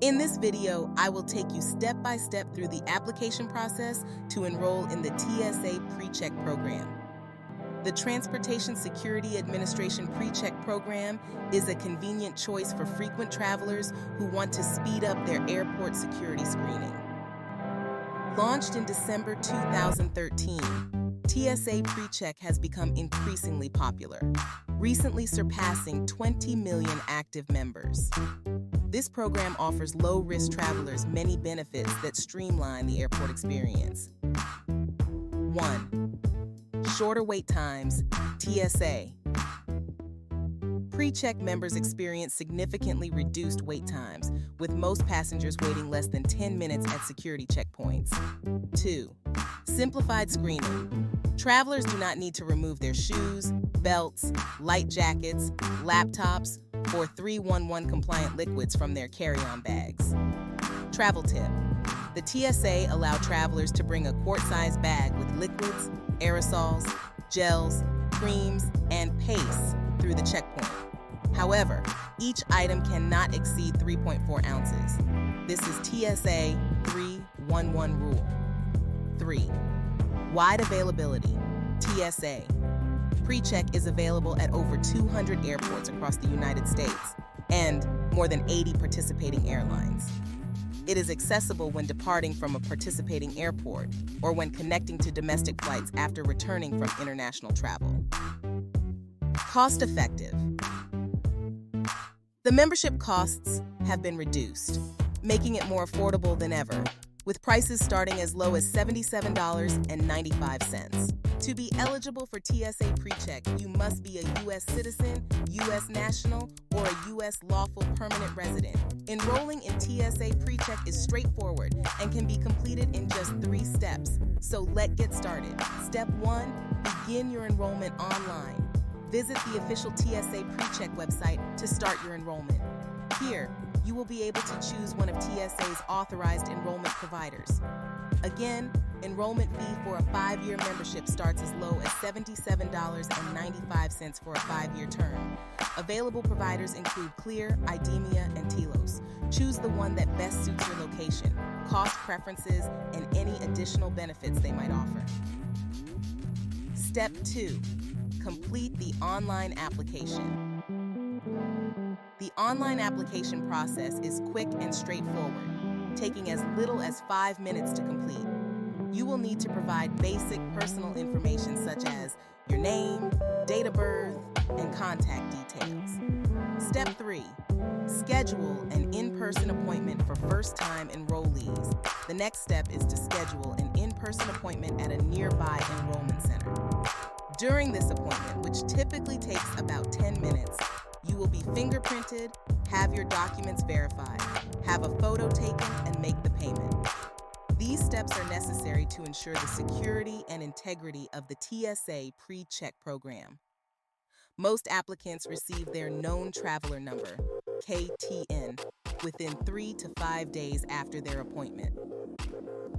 In this video, I will take you step by step through the application process to enroll in the TSA PreCheck program. The Transportation Security Administration PreCheck program is a convenient choice for frequent travelers who want to speed up their airport security screening. Launched in December 2013, TSA PreCheck has become increasingly popular, recently surpassing 20 million active members. This program offers low-risk travelers many benefits that streamline the airport experience. 1. Shorter wait times, TSA. PreCheck members experience significantly reduced wait times, with most passengers waiting less than 10 minutes at security checkpoints. 2. Simplified screening. Travelers do not need to remove their shoes, belts, light jackets, laptops, or 311 compliant liquids from their carry-on bags. Travel tip. The TSA allow travelers to bring a quart-sized bag with liquids, aerosols, gels, creams, and paste through the checkpoint. However, each item cannot exceed 3.4 ounces. This is TSA 311 rule. 3. Wide availability. TSA PreCheck is available at over 200 airports across the United States and more than 80 participating airlines. It is accessible when departing from a participating airport or when connecting to domestic flights after returning from international travel. Cost-effective. The membership costs have been reduced, making it more affordable than ever, with prices starting as low as $77.95. To be eligible for TSA PreCheck, you must be a U.S. citizen, U.S. national, or a U.S. lawful permanent resident. Enrolling in TSA PreCheck is straightforward and can be completed in just 3 steps. So let's get started. Step 1. Begin your enrollment online. Visit the official TSA PreCheck website to start your enrollment. Here, you will be able to choose one of TSA's authorized enrollment providers. Again, enrollment fee for a 5-year membership starts as low as $77.95 for a 5-year term. Available providers include Clear, IDEMIA, and Telos. Choose the one that best suits your location, cost preferences, and any additional benefits they might offer. Step 2. Complete the online application. The online application process is quick and straightforward, taking as little as 5 minutes to complete. You will need to provide basic personal information such as your name, date of birth, and contact details. Step 3. Schedule an in-person appointment for first-time enrollees. The next step is to schedule an in-person appointment at a nearby enrollment center. During this appointment, which typically takes about 10 minutes, you will be fingerprinted, have your documents verified, have a photo taken, and make the payment. These steps are necessary to ensure the security and integrity of the TSA PreCheck program. Most applicants receive their known traveler number, KTN, within 3 to 5 days after their appointment.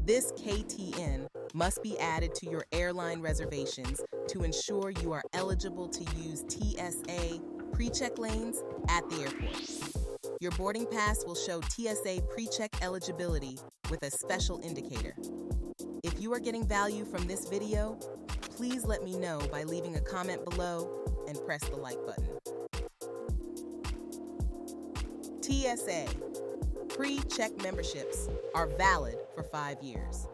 This KTN must be added to your airline reservations to ensure you are eligible to use TSA PreCheck lanes at the airport. Your boarding pass will show TSA PreCheck eligibility with a special indicator. If you are getting value from this video, please let me know by leaving a comment below and press the like button. TSA PreCheck memberships are valid for 5 years.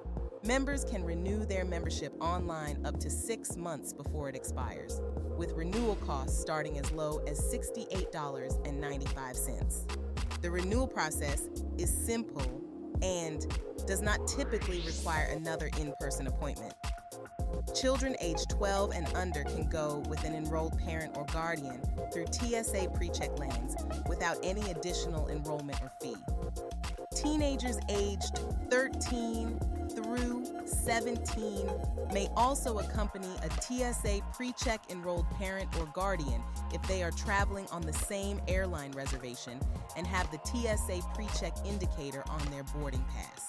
Members can renew their membership online up to 6 months before it expires, with renewal costs starting as low as $68.95. The renewal process is simple and does not typically require another in-person appointment. Children aged 12 and under can go with an enrolled parent or guardian through TSA PreCheck lanes without any additional enrollment or fee. Teenagers aged 13 through 17 may also accompany a TSA PreCheck enrolled parent or guardian if they are traveling on the same airline reservation and have the TSA PreCheck indicator on their boarding pass.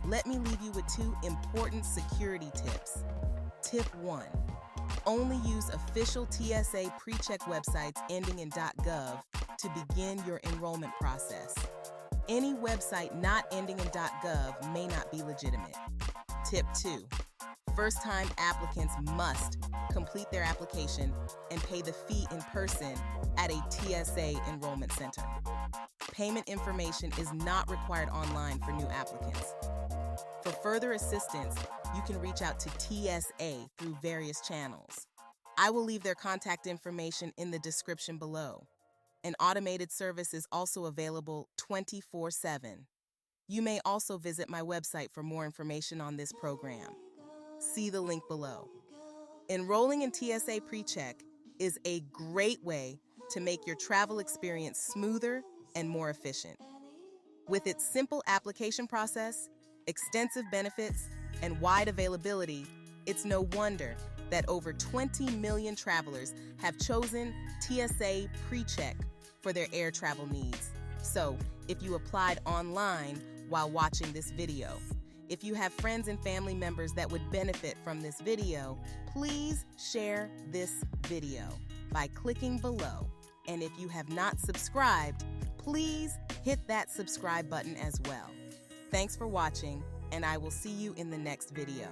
Let me leave you with 2 important security tips. Tip 1. Only use official TSA PreCheck websites ending in .gov to begin your enrollment process. Any website not ending in .gov may not be legitimate. Tip 2. First-time applicants must complete their application and pay the fee in person at a TSA enrollment center. Payment information is not required online for new applicants. For further assistance, you can reach out to TSA through various channels. I will leave their contact information in the description below. An automated service is also available 24/7. You may also visit my website for more information on this program. See the link below. Enrolling in TSA PreCheck is a great way to make your travel experience smoother and more efficient. With its simple application process, extensive benefits, and wide availability, it's no wonder that over 20 million travelers have chosen TSA PreCheck for their air travel needs. So, if you applied online while watching this video, if you have friends and family members that would benefit from this video, please share this video by clicking below. And if you have not subscribed, please hit that subscribe button as well. Thanks for watching, and I will see you in the next video.